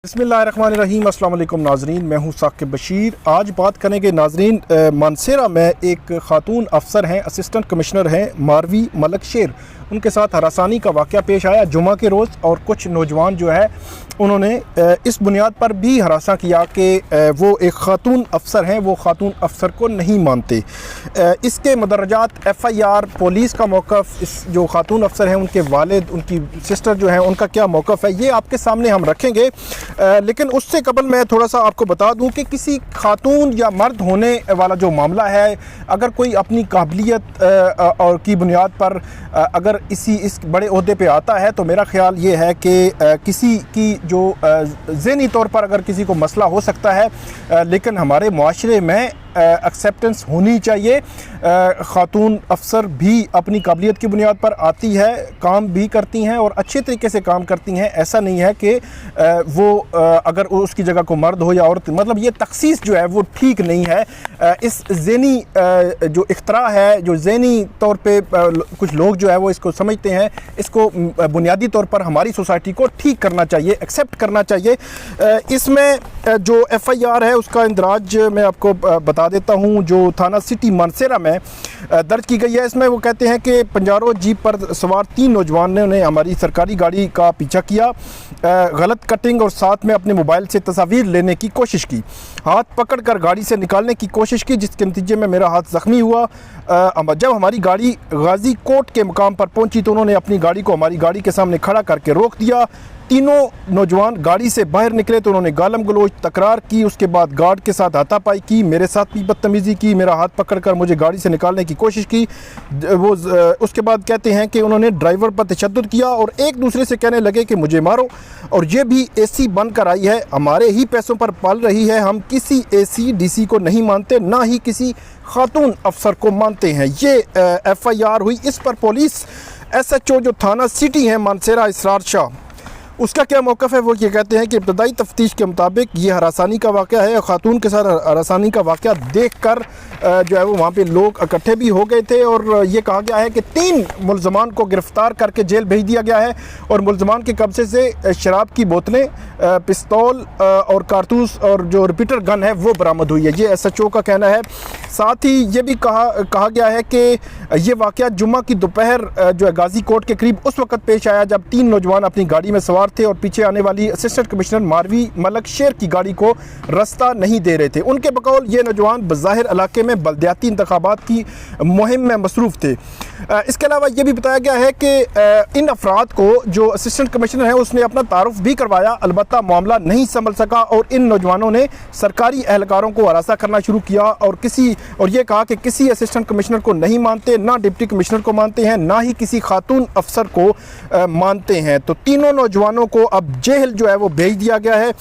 बिस्मिल्लाहिर्रहमानिर्रहीम। अस्सलाम वालेकुम नाजरीन, मैं हूँ साकिब बशीर। आज बात करेंगे नाजरीन, मानसेरा में एक ख़ातून अफसर हैं, असिस्टेंट कमिश्नर हैं मारवी मलक शेर, उनके साथ हरासानी का वाक़या पेश आया जुमा के रोज़। और कुछ नौजवान जो है उन्होंने इस बुनियाद पर भी हरासा किया कि वो एक ख़ातून अफसर हैं, वो ख़ातून अफसर को नहीं मानते। इसके मदरजात FIR, पुलिस का मौक़िफ़, इस जो ख़ातून अफसर हैं उनके वालिद, उनकी सिस्टर जो हैं, उनका क्या मौक़िफ़ है, ये आपके सामने हम रखेंगे। लेकिन उससे कबल मैं थोड़ा सा आपको बता दूं कि किसी खातून या मर्द होने वाला जो मामला है, अगर कोई अपनी काबिलियत और की बुनियाद पर अगर इस बड़े ओहदे पे आता है, तो मेरा ख़्याल ये है कि किसी की जो ज़हनी तौर पर अगर किसी को मसला हो सकता है, लेकिन हमारे मुआशरे में एक्सेप्टेंस होनी चाहिए। ख़ातून अफसर भी अपनी काबिलियत की बुनियाद पर आती है, काम भी करती हैं और अच्छे तरीके से काम करती हैं। ऐसा नहीं है कि वो अगर उसकी जगह को मर्द हो या औरत, मतलब ये तखसीस जो है वो ठीक नहीं है। इस ज़हनी जो इख्तरा है, जो ज़हनी तौर पे कुछ लोग जो है वो इसको समझते हैं, इसको बुनियादी तौर पर हमारी सोसाइटी को ठीक करना चाहिए, एक्सेप्ट करना चाहिए। इसमें जो FIR है उसका इंदराज मैं आपको बता देता हूं, जो थाना सिटी मानसेरा में दर्ज की गई है। इसमें वो कहते हैं कि पंजारो जीप पर सवार 3 नौजवानों ने हमारी सरकारी गाड़ी का पीछा किया, गलत कटिंग और साथ में अपने मोबाइल से तस्वीर लेने की कोशिश की, हाथ पकड़कर गाड़ी से निकालने की कोशिश की, जिसके नतीजे में मेरा हाथ ज़ख्मी हुआ। जब हमारी गाड़ी गाजी कोट के मुकाम पर पहुंची तो उन्होंने अपनी गाड़ी को हमारी गाड़ी के सामने खड़ा करके रोक दिया। तीनों नौजवान गाड़ी से बाहर निकले तो उन्होंने गालम गलोच तकरार की, उसके बाद गार्ड के साथ हाथापाई की, मेरे साथ भी बदतमीज़ी की, मेरा हाथ पकड़कर मुझे गाड़ी से निकालने की कोशिश की। वो उसके बाद कहते हैं कि उन्होंने ड्राइवर पर तशद्दुद किया और एक दूसरे से कहने लगे कि मुझे मारो। और ये भी AC बंद कर आई है, हमारे ही पैसों पर पल रही है, हम किसी AC DC को नहीं मानते, ना ही किसी खातून अफसर को मानते हैं। ये FIR हुई। इस पर पुलिस SHO जो थाना सिटी है मानसेरा इसरार शाह, उसका क्या मौक़िफ़ है, वो ये कहते हैं कि इब्तदाई तफ्तीश के मुताबिक ये हरासानी का वाक़या है। ख़ातून के साथ हरासानी का वाक़या देखकर जो है वो वहाँ पे लोग इकट्ठे भी हो गए थे और ये कहा गया है कि 3 मुल्ज़मान को गिरफ़्तार करके जेल भेज दिया गया है और मुल्ज़मान के कब्ज़े से शराब की बोतलें, पिस्तौल और कारतूस और जो रिपीटर गन है वो बरामद हुई है। ये SHO का कहना है। साथ ही ये भी कहा गया है कि ये वाक़या जुम्मा की दोपहर जो है गाजी कोट के करीब उस वक़्त पेश आया जब 3 नौजवान अपनी गाड़ी में सवार थे और पीछे आने वाली असिस्टेंट कमिश्नर मारवी मलक शेर की गाड़ी को रास्ता नहीं दे रहे थे। उनके बकौल ये नौजवान बज़ाहिर इलाके में बल्दियाती इंतखाबात की मुहिम में मसरूफ़ थे। इसके अलावा ये भी बताया गया है कि इन अफराद को जो असिस्टेंट कमिश्नर है उसने अपना तारुफ भी करवाया, अलबत्ता मामला नहीं संभल सका और इन नौजवानों ने सरकारी एहलकारों को हरासा करना शुरू किया और ये कहा कि किसी असिस्टेंट कमिश्नर को नहीं मानते, ना डिप्टी कमिश्नर को मानते हैं, ना ही किसी खातून अफसर को मानते हैं। तो तीनों नौजवानों को अब जेल जो है वो भेज दिया गया है।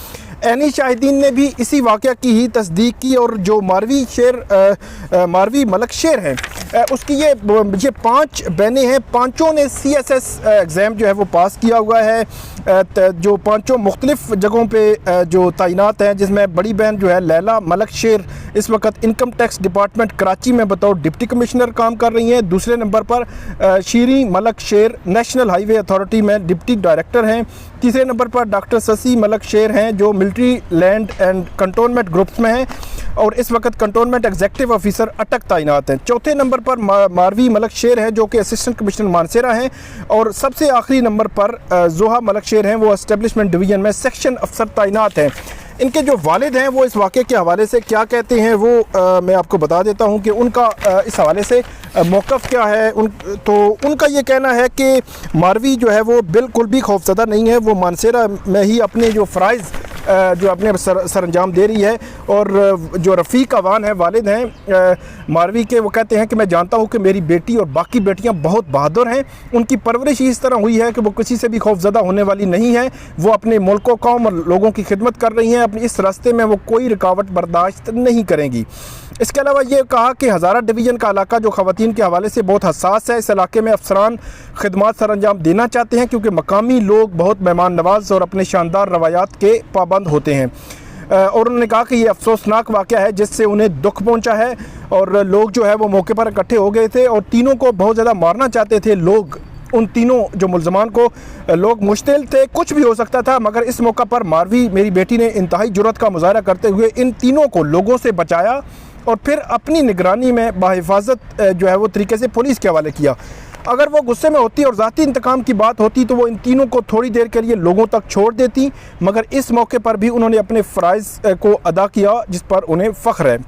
ऐनी शाहिदीन ने भी इसी वाक़या की ही तस्दीक की और जो मारवी मलक शेर हैं उसकी ये 5 बहनें हैं, पाँचों ने CSS एग्ज़ाम जो है वो पास किया हुआ है, जो पाँचों मुख्तलिफ़ जगहों पे जो तैनात हैं, जिसमें बड़ी बहन जो है लैला मलक शेर इस वक्त इनकम टैक्स डिपार्टमेंट कराची में बतौर डिप्टी कमिश्नर काम कर रही हैं। दूसरे नंबर पर शीरी मलक शेर नेशनल हाईवे अथॉरिटी में डिप्टी डायरेक्टर हैं। तीसरे नंबर पर डॉक्टर ससी मलक शेर हैं जो military land and cantonment groups में हैं और इस वक्त कंटोनमेंट एग्जीक्यूटिव ऑफिसर अटक तैनात हैं। चौथे नंबर पर मारवी मलक शेर हैं जो कि असिस्टेंट कमिश्नर मानसेरा हैं और सबसे आखिरी नंबर पर जोहा मलक शेर हैं, वो एस्टेब्लिशमेंट डिवीज़न में सेक्शन अफसर तैनात हैं। इनके जो वालिद हैं वो इस वाक़े के हवाले से क्या कहते हैं वो मैं आपको बता देता हूं कि उनका इस हवाले से मौक़िफ़ क्या है। तो उनका ये कहना है कि मारवी जो है वो बिल्कुल भी खौफज़दा नहीं है, वो मानसेरा में ही अपने जो फ़राइज़ जो अपने सर अंजाम दे रही है। और जो रफ़ीक अवान है वालिद हैं मारवी के, वो कहते हैं कि मैं जानता हूँ कि मेरी बेटी और बाकी बेटियाँ बहुत बहादुर हैं, उनकी परवरिश इस तरह हुई है कि वो किसी से भी खौफज़दा होने वाली नहीं है, वो अपने मुल्क कौम और लोगों की खिदमत कर रही हैं, अपनी इस रास्ते में वो कोई रुकावट बर्दाश्त नहीं करेंगी। इसके अलावा ये कहा कि हज़ारा डिवीज़न का इलाका जो ख़वातीन के हवाले से बहुत हसास है, इस इलाके में अफसरान खिदमत सर अंजाम देना चाहते हैं क्योंकि मकामी लोग बहुत मेहमान नवाज और अपने शानदार रवायात के पाबंद होते हैं। और उन्होंने कहा कि ये अफसोसनाक वाक़या है जिससे उन्हें दुख पहुंचा है और लोग जो है वो मौके पर इकट्ठे हो गए थे और तीनों को बहुत ज़्यादा मारना चाहते थे लोग। उन तीनों जो मुल्ज़मान को लोग मुश्तिल थे, कुछ भी हो सकता था, मगर इस मौका पर मारवी मेरी बेटी ने इंतहाई जुर्रत का मुज़ाहरा करते हुए इन तीनों को लोगों से बचाया और फिर अपनी निगरानी में बाहिफाजत जो है वो तरीके से पुलिस के हवाले किया। अगर वो गुस्से में होती और ज़ाती इंतकाम की बात होती तो वो इन तीनों को थोड़ी देर के लिए लोगों तक छोड़ देती, मगर इस मौके पर भी उन्होंने अपने फ़राइज़ को अदा किया जिस पर उन्हें फ़ख्र है।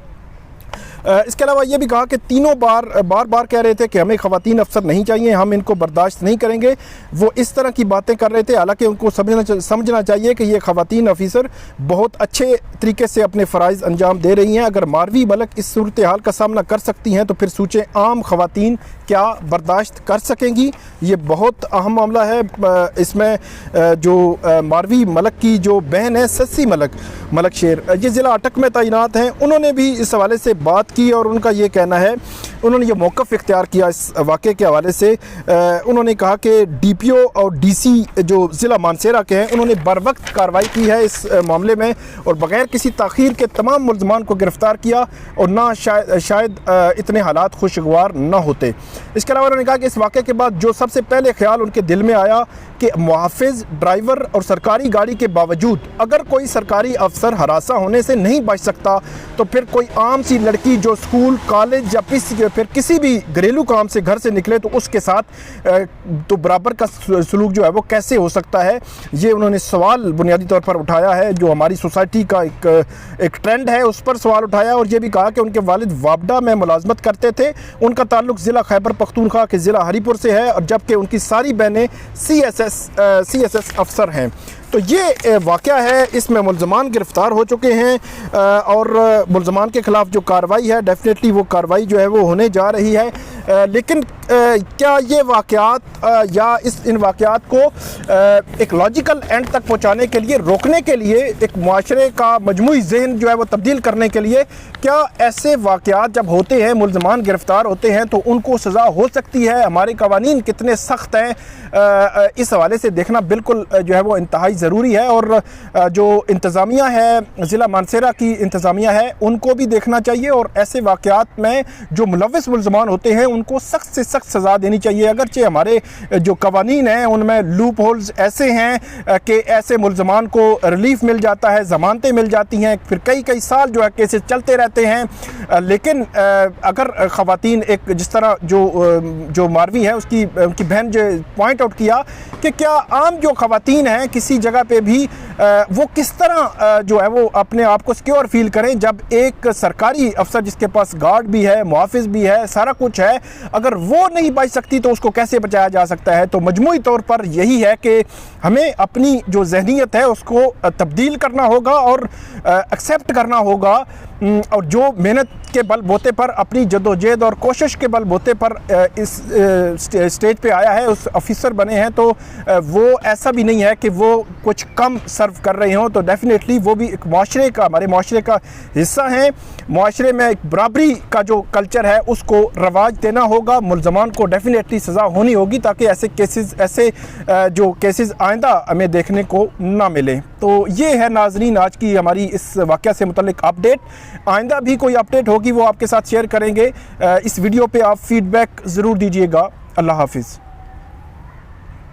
इसके अलावा ये भी कहा कि तीनों बार कह रहे थे कि हमें ख़वातीन अफसर नहीं चाहिए, हम इनको बर्दाश्त नहीं करेंगे। वो इस तरह की बातें कर रहे थे, हालांकि उनको समझना चाहिए कि ये ख़वातीन ऑफिसर बहुत अच्छे तरीके से अपने फ़राइज़ अंजाम दे रही हैं। अगर मारवी मलक इस सूरत हाल का सामना कर सकती हैं तो फिर सोचें आम ख़वातीन क्या बर्दाश्त कर सकेंगी। ये बहुत अहम मामला है। इसमें जो मारवी मलक की जो बहन है सस्सी मलक शेर, ये ज़िला अटक में तैनात हैं, उन्होंने भी इस हवाले से बात की और उनका ये कहना है, उन्होंने ये मौक़िफ़ इख्तियार किया इस वाक़े के हवाले से। उन्होंने कहा कि डीपीओ और डीसी जो ज़िला मानसेरा के हैं उन्होंने बर वक्त कार्रवाई की है इस मामले में और बग़ैर किसी ताख़ीर के तमाम मुल्ज़मान को गिरफ़्तार किया और ना शायद इतने हालात खुशगवार न होते। इसके अलावा उन्होंने कहा कि इस वाक़े के बाद जो सबसे पहले ख्याल उनके दिल में आया कि मुहाफ़िज़, ड्राइवर और सरकारी गाड़ी के बावजूद अगर कोई सरकारी अफसर हरासा होने से नहीं बच सकता तो फिर कोई आम सी लड़की जो स्कूल, कॉलेज या फिर किसी भी घरेलू काम से घर से निकले तो उसके साथ तो बराबर का सलूक जो है वो कैसे हो सकता है। ये उन्होंने सवाल बुनियादी तौर पर उठाया है, जो हमारी सोसाइटी का एक ट्रेंड है उस पर सवाल उठाया। और ये भी कहा कि उनके वालिद वापडा में मुलाजमत करते थे, उनका ताल्लुक ज़िला खैबर पख्तूनख्वा के ज़िला हरीपुर से है और जबकि उनकी सारी बहनें CSS अफसर हैं। तो ये वाक़या है, इसमें मुल्ज़मान गिरफ़्तार हो चुके हैं और मुल्ज़मान के ख़िलाफ़ जो कार्रवाई है डेफिनेटली वो कार्रवाई जो है वो होने जा रही है। लेकिन क्या ये वाक़यात या इन वाक़यात को एक लॉजिकल एंड तक पहुँचाने के लिए, रोकने के लिए, एक मुआशरे का मजमूई ज़हन जो है वो तब्दील करने के लिए, क्या ऐसे वाक़यात जब होते हैं, मुल्ज़मान गिरफ़्तार होते हैं तो उनको सज़ा हो सकती है? हमारे क़वानीन कितने सख्त हैं, इस हवाले से देखना बिल्कुल जो है वो इंतहाई ज़रूरी है। और जो इंतज़ामिया है, ज़िला मानसेरा की इंतज़ामिया है, उनको भी देखना चाहिए और ऐसे वाक़यात में जो मुलव्विस मुल्ज़मान होते हैं उनको सख्त से सख्त सज़ा देनी चाहिए। अगरचे हमारे जो क़वानीन हैं उनमें लूप होल्स ऐसे हैं कि ऐसे मुल्ज़मान को रिलीफ मिल जाता है, ज़मानतें मिल जाती हैं, फिर कई साल जो है केसेस चलते रहते हैं। लेकिन अगर ख़वातीन एक जिस तरह जो मारवी है उनकी बहन जो पॉइंट आउट किया कि क्या आम जो ख़वातीन हैं किसी जगह पे भी वो किस तरह जो है वो अपने आप को सिक्योर फील करें जब एक सरकारी अफसर जिसके पास गार्ड भी है, मुहाफ़िज़ भी है, सारा कुछ है, अगर वो नहीं बच सकती तो उसको कैसे बचाया जा सकता है। तो मजमूई तौर पर यही है कि हमें अपनी जो ज़हनीत है उसको तब्दील करना होगा और एक्सेप्ट करना होगा और जो मेहनत के बलबूते पर, अपनी जदोजहद और कोशिश के बलबूते पर इस स्टेज पे आया है, उस ऑफिसर बने हैं, तो वो ऐसा भी नहीं है कि वो कुछ कम सर्व कर रहे हों। तो डेफिनेटली वो भी एक माशरे का, हमारे माशरे का हिस्सा हैं। माशरे में एक बराबरी का जो कल्चर है उसको रवाज देना होगा, मुल्ज़मान को डेफिनेटली सज़ा होनी होगी ताकि ऐसे केसेस आइंदा हमें देखने को ना मिले। तो ये है नाज़रीन आज की हमारी इस वाक़या से मुतल्लिक अपडेट। आइंदा भी कोई अपडेट होगी वो आपके साथ शेयर करेंगे। इस वीडियो पे आप फीडबैक ज़रूर दीजिएगा। अल्लाह हाफिज़।